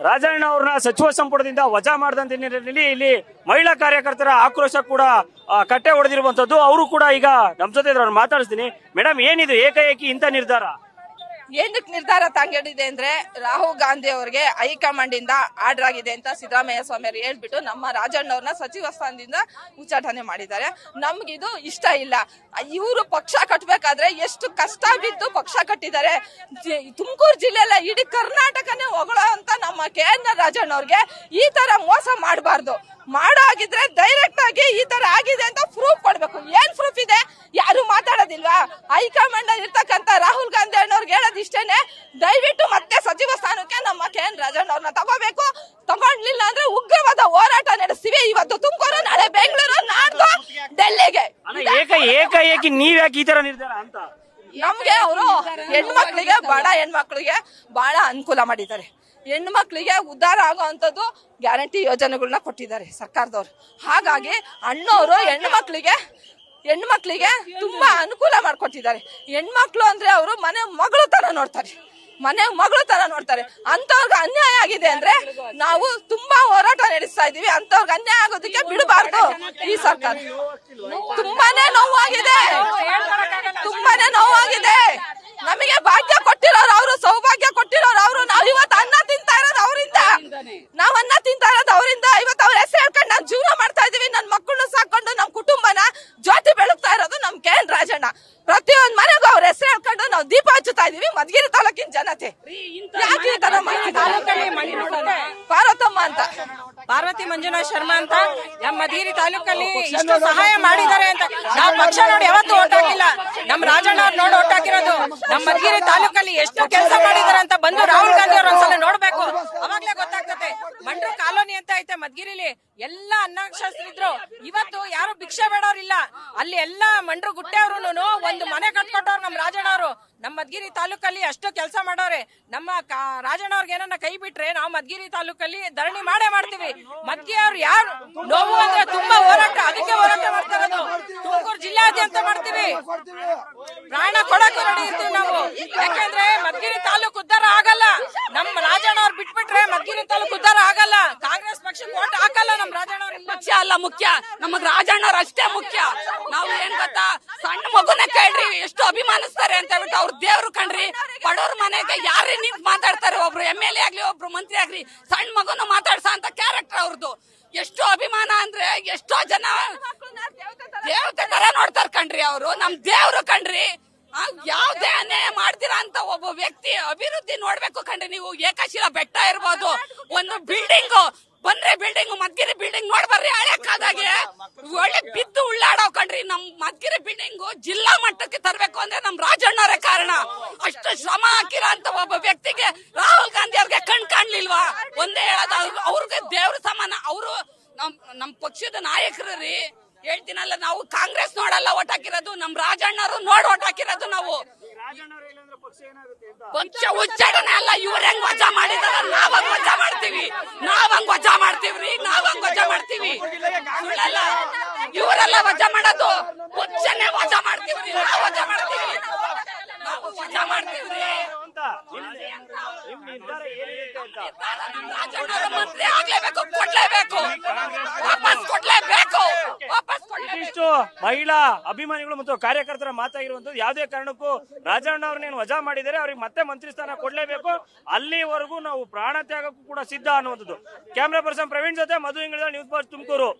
ರಾಜಣ್ಣ ಅವ್ರನ್ನ ಸಚಿವ ಸಂಪುಟದಿಂದ ವಜಾ ಮಾಡಿದಂತ ಹಿನ್ನೆಲೆಯಲ್ಲಿ ಇಲ್ಲಿ ಮಹಿಳಾ ಕಾರ್ಯಕರ್ತರ ಆಕ್ರೋಶ ಕೂಡ ಕಟ್ಟೆ ಹೊಡೆದಿರುವಂತದ್ದು. ಅವರು ಕೂಡ ಈಗ ನಮ್ ಜೊತೆ ಇದ್ರು, ಮಾತಾಡಿಸ್ತೀನಿ. ಮೇಡಮ್, ಏನಿದು ಏಕಾಏಕಿ ಇಂಥ ನಿರ್ಧಾರ? ಏನಕ್ಕೆ ನಿರ್ಧಾರ ತಗೊಂಡಿದೆ ಅಂದ್ರೆ ರಾಹುಲ್ ಗಾಂಧಿ ಅವರಿಗೆ ಹೈಕಮಾಂಡ್ ಇಂದ ಆರ್ಡರ್ ಆಗಿದೆ ಅಂತ ಸಿದ್ದರಾಮಯ್ಯ ಸ್ವಾಮಿ ಅವರು ಹೇಳ್ಬಿಟ್ಟು ನಮ್ಮ ರಾಜಣ್ಣವ್ರನ್ನ ಸಚಿವ ಸ್ಥಾನದಿಂದ ಉಚ್ಚಾಟನೆ ಮಾಡಿದ್ದಾರೆ. ನಮ್ಗಿದು ಇಷ್ಟ ಇಲ್ಲ. ಇವರು ಪಕ್ಷ ಕಟ್ಟಬೇಕಾದ್ರೆ ಎಷ್ಟು ಕಷ್ಟ ಬಿದ್ದು ಪಕ್ಷ ಕಟ್ಟಿದ್ದಾರೆ. ತುಮಕೂರು ಜಿಲ್ಲೆಲ್ಲ ಇಡೀ ಕರ್ನಾಟಕನೇ ಹೊಗಳೋ ಅಂತ ನಮ್ಮ KN ರಾಜಣ್ಣವ್ರಿಗೆ ಈ ತರ ಮೋಸ ಮಾಡಬಾರ್ದು. ಮಾಡೋ ಆಗಿದ್ರೆ ಡೈರೆಕ್ಟ್ ಆಗಿ ಈ ತರ ಆಗಿದೆ ಅಂತ ಪ್ರೂಫ್ ಕೊಡ್ಬೇಕು. ಏನ್ ಪ್ರೂಫ್ ಇದೆ? ಯಾರು ಮಾತಾಡೋದಿಲ್ವಾ? ಹೈಕಮಾಂಡ್ ಇರ್ತಕ್ಕಂತ ರಾಹುಲ್ ಗಾಂಧಿ ಅಣ್ಣವ್ರಿಗೆ ಹೇಳೋದು ಇಷ್ಟೇನೆ, ದಯವಿಟ್ಟು ಮತ್ತೆ ಸಚಿವ ಸ್ಥಾನಕ್ಕೆ ನಮ್ಮ KN ರಾಜಣ್ಣವ್ರನ್ನ ತಗೋಬೇಕು. ತಗೊಂಡ್ಲಿಲ್ಲ ಅಂದ್ರೆ ಉಗ್ರವಾದ ಹೋರಾಟ ನಡೆಸ್ತೀವಿ. ಇವತ್ತು ತುಮಕೂರು, ನಾಳೆ ಬೆಂಗಳೂರು, ನಾಡ್ದು ಡೆಲ್ಲಿಗೆ. ಏಕಾಏಕಿ ನೀವ್ ಯಾಕೆ ಈ ತರ ನಿರ್ಧಾರ ಅಂತ? ನಮ್ಗೆ ಅವರು ಹೆಣ್ಮಕ್ಳಿಗೆ, ಬಡ ಹೆಣ್ಮಕ್ಳಿಗೆ ಬಹಳ ಅನುಕೂಲ ಮಾಡಿದ್ದಾರೆ. ಹೆಣ್ಮಕ್ಳಿಗೆ ಉದ್ಧಾರ ಆಗುವಂತದ್ದು ಗ್ಯಾರಂಟಿ ಯೋಜನೆಗಳನ್ನ ಕೊಟ್ಟಿದ್ದಾರೆ ಸರ್ಕಾರದವ್ರು. ಹಾಗಾಗಿ ಅಣ್ಣವರು ಹೆಣ್ಮಕ್ಳಿಗೆ ತುಂಬಾ ಅನುಕೂಲ ಮಾಡ್ಕೊಟ್ಟಿದ್ದಾರೆ. ಹೆಣ್ಮಕ್ಳು ಅಂದ್ರೆ ಅವರು ಮನೆ ಮಗಳು ತರ ನೋಡ್ತಾರೆ, ಅಂತವ್ರಿಗೆ ಅನ್ಯಾಯ ಆಗಿದೆ ಅಂದ್ರೆ ನಾವು ತುಂಬಾ ಹೋರಾಟ ನಡೆಸ್ತಾ ಇದೀವಿ. ಅಂತವ್ರಿಗೆ ಅನ್ಯಾಯ ಆಗೋದಕ್ಕೆ ಬಿಡಬಾರ್ದು. ಈ ಸರ್ಕಾರ ತುಂಬಾನೇ ನೋವಾಗಿದೆ. ನಮಗೆ ಭಾಗ್ಯ ಕೊಟ್ಟಿರೋರು ಅವರು, ಸೌಭಾಗ್ಯ ಕೊಟ್ಟಿರೋರು ಅವರು. ನಾವ್ ಇವತ್ತು ಅನ್ನ ತಿಂತಾ ಇರೋದು ಅವರಿಂದ. ಇವತ್ತು ಅವ್ರ ಹೆಸರು ಹೇಳ್ಕೊಂಡು ನಾವು ಜೀವನ ಮಾಡ್ತಾ ಇದೀವಿ. ನನ್ ಮಕ್ಕಳನ್ನ ಸಾಕೊಂಡು ನಮ್ ಕುಟುಂಬನ ಜ್ಯೋತಿ ಬೆಳಗ್ತಾ ಇರೋದು ನಮ್ KN ರಾಜಣ್ಣ. ಪ್ರತಿಯೊಂದ್ ಮನೆಗೂ ಅವ್ರ ಹೆಸರು ಹೇಳ್ಕೊಂಡು ನಾವು ದೀಪ ಹಚ್ಚುತ್ತಾ ಇದೀವಿ. ಮಧುಗಿರಿ ತಾಲೂಕಿನ ಜನತೆ ಯಾಕೆ ಈ ತರ ಪಾರ್ವತಮ್ಮ ಅಂತ, ಪಾರ್ವತಿ ಮಂಜುನಾಥ್ ಶರ್ಮಾ ಅಂತ ನಮ್ಮ ಮಧುಗಿರಿ ತಾಲೂಕಲ್ಲಿ ಇಷ್ಟು ಸಹಾಯ ಮಾಡಿದ್ದಾರೆ ಅಂತ ನಾವು ಪಕ್ಷ ನೋಡಿ ಯಾವತ್ತೂ ಓಟ್ ಹಾಕಿಲ್ಲ. ನಮ್ ರಾಜಣ್ಣ ಅವ್ರು ನೋಡಿ ಓಟ್ ಹಾಕಿರೋದು. ನಮ್ಮ ಮಧುಗಿರಿ ತಾಲೂಕಲ್ಲಿ ಎಷ್ಟು ಕೆಲಸ ಮಾಡಿದ್ದಾರೆ ಅಂತ ಬಂದು ರಾಹುಲ್ ಗಾಂಧಿ ಅವ್ರ ಒಂದ್ಸಲ ನೋಡ್ಬೇಕು, ಅವಾಗ್ಲೇ ಗೊತ್ತಾಗ್ತದೆ. ಮಂಡ್ರು ಕಾಲೋನಿ ಅಂತ ಐತೆ ಮಧುಗಿರಿಲಿ, ಎಲ್ಲ ಅನ್ನಾಕ್ಷರಿದ್ರು. ಇವತ್ತು ಯಾರು ಭಿಕ್ಷೆ ಬೇಡೋರಿಲ್ಲ ಅಲ್ಲಿ. ಎಲ್ಲ ಮಂಡ್ರು ಗುಟ್ಟೆಯವ್ರು ಒಂದು ಮನೆ ಕಟ್ಕೊಟ್ಟವ್ರು ನಮ್ ರಾಜಣ್ಣ ಅವರು. ನಮ್ಮ ಮಧುಗಿರಿ ತಾಲೂಕಲ್ಲಿ ಅಷ್ಟು ಕೆಲಸ ಮಾಡೋರೆ. ನಮ್ಮ ರಾಜಣ್ಣ ಅವ್ರಿಗೆ ಏನನ್ನ ಕೈ ಬಿಟ್ರೆ ನಾವು ಮಧುಗಿರಿ ತಾಲೂಕಲ್ಲಿ ಧರಣಿ ಮಾಡೇ ಮಾಡ್ತೀವಿ. ಮದ್ಗೆ ಅವ್ರು ಯಾರು ನೋವು ಅಂದ್ರೆ ತುಂಬಾ ಹೋರಾಟ, ಅದಕ್ಕೆ ಹೋರಾಟ ಮಾಡ್ತಾ ಇರೋದು. ತುಮಕೂರು ಜಿಲ್ಲಾದ್ಯಂತ ಮಾಡ್ತೀವಿ, ಪ್ರಾಣ ಕೊಡಕ್ಕೆ ರೆಡಿ ಇರ್ತೀವಿ ನಾವು. ಯಾಕಂದ್ರೆ ಮಧುಗಿರಿ ತಾಲೂಕು ಉದ್ಧಾರ ಆಗಲ್ಲ. ನಮ್ಮ ರಾಜಣ್ಣ ಅವ್ರು ಬಿಟ್ಬಿಟ್ರೆ ಮಧುಗಿರಿ ತಾಲೂಕು ಉದ್ಧಾರ ಆಗಲ್ಲ. ಕಾಂಗ್ರೆಸ್ ಪಕ್ಷಕ್ಕೆ ಓಟ್ ಹಾಕಲ್ಲ. ನಮ್ ರಾಜಣ್ಣ ಅವ್ರ ಪಕ್ಷ ಅಲ್ಲ ಮುಖ್ಯ, ನಮಗ್ ರಾಜಣ್ಣವ್ರು ಅಷ್ಟೇ ಮುಖ್ಯ. ನಾವು ಏನ್ ಗೊತ್ತಾ, ಸಣ್ಣ ಮಗುನ ಕೇಳ್ರಿ ಎಷ್ಟು ಅಭಿಮಾನಿಸ್ತಾರೆ ಅಂತ ಹೇಳ್ಬಿಟ್ಟು. ಅವ್ರ ದೇವ್ರು ಕಣ್ರಿ. ಬಡವ್ರ ಮನೆಗೆ ಯಾರೇ ನಿಂತು ಮಾತಾಡ್ತಾರೆ, ಒಬ್ರು MLA ಆಗ್ಲಿ, ಒಬ್ರು ಮಂತ್ರಿ ಆಗ್ಲಿ, ಸಣ್ಣ ಮಗುನ ಮಾತಾಡ್ಸ ಅಂತ ಕ್ಯಾರೆಕ್ಟರ್ ಅವ್ರದ್ದು. ಎಷ್ಟು ಅಭಿಮಾನ ಅಂದ್ರೆ ಎಷ್ಟೋ ಜನ ದೇವತೆ ತರ ನೋಡ್ತಾರ ಕಣ್ರಿ. ಅವರು ನಮ್ ದೇವ್ರು ಕಣ್ರಿ. ಯಾವ್ದೇ ಅನ್ಯಾಯ ಮಾಡ್ತೀರಾ ಅಂತ ಒಬ್ಬ ವ್ಯಕ್ತಿ ಅಭಿವೃದ್ಧಿ ನೋಡ್ಬೇಕು ಕಣ್ರಿ. ನೀವು ಏಕಶಿಲಾ ಬೆಟ್ಟ ಇರ್ಬೋದು, ಒಂದು ಬಿಲ್ಡಿಂಗ್ ಬಂದ್ರೆ ಬಿಲ್ಡಿಂಗ್, ಮದ್ಗಿರಿ ಬಿಲ್ಡಿಂಗ್ ನೋಡ್ಬರ್ರಿ. ಹಳೆ ಕಾದಾಗೆ ಒಳ್ಳೆ ಬಿದ್ದು ಉಳ್ಳಾಡೋ ಕಣ್ರಿ. ನಮ್ ಮದ್ಗಿರಿ ಬಿಲ್ಡಿಂಗ್ ಜಿಲ್ಲಾ ಮಟ್ಟಕ್ಕೆ ತರಬೇಕು ಅಂದ್ರೆ ನಮ್ ರಾಜಣ್ಣವರೇ ಕಾರಣ. ಅಷ್ಟು ಶ್ರಮ ಹಾಕಿರೋ ಅಂತ ಒಬ್ಬ ವ್ಯಕ್ತಿಗೆ ರಾಹುಲ್ ಗಾಂಧಿ ಅವ್ರಿಗೆ ಕಾಣ್ಲಿಲ್ವಾ? ಒಂದೇ ಹೇಳೋದು, ಅವ್ರಿಗೆ ದೇವ್ರ ಸಮಾನ. ಅವರು ನಮ್ ಪಕ್ಷದ ನಾಯಕರು ರೀ. ಹೇಳ್ತೀನಲ್ಲ, ನಾವು ಕಾಂಗ್ರೆಸ್ ನೋಡಲ್ಲ ಓಟ್ ಹಾಕಿರೋದು, ನಮ್ ರಾಜಣ್ಣವರು ನೋಡಿ ಓಟ್ ಹಾಕಿರೋದು ನಾವು. ಪಕ್ಷ ಉಚ್ಚಾಟನೆ ಅಲ್ಲ. ಇವ್ರ ಹೆಂಗ್ ವಜಾ ಮಾಡಿದಾರ ನಾವಂಗ್ ವಜಾ ಮಾಡ್ತೀವಿ. ಇವರೆಲ್ಲ ವಜಾ ಮಾಡೋದು, ಪಕ್ಷನೇ ವಜಾ ಮಾಡ್ತೀವ್ರಿ. ನಾವು ವಜಾ ಮಾಡ್ತೀವ್ರಿ. ಮಂತ್ರಿ ಆಗ್ಲೇಬೇಕು, ಕೊಡ್ಲೇಬೇಕು, ವಾಪಸ್ ಕೊಡ್ಲೇಬೇಕು. ಇಷ್ಟು ಮಹಿಳಾ ಅಭಿಮಾನಿಗಳು ಮತ್ತು ಕಾರ್ಯಕರ್ತರ ಮಾತಾಗಿರುವಂತದ್ದು. ಯಾವುದೇ ಕಾರಣಕ್ಕೂ ರಾಜಣ್ಣ ಅವ್ರನ್ನೇನು ವಜಾ ಮಾಡಿದರೆ ಅವ್ರಿಗೆ ಮತ್ತೆ ಮಂತ್ರಿ ಸ್ಥಾನ ಕೊಡ್ಲೇಬೇಕು. ಅಲ್ಲಿವರೆಗೂ ನಾವು ಪ್ರಾಣ ತ್ಯಾಗಕ್ಕೂ ಕೂಡ ಸಿದ್ಧ ಅನ್ನುವಂಥದ್ದು. ಕ್ಯಾಮ್ರಾ ಪರ್ಸನ್ ಪ್ರವೀಣ್ ಜೊತೆ ಮಧು ಇಂಗ್ಳಿದ, ನ್ಯೂಸ್ ಬಾಕ್ಸ್ ತುಮಕೂರು.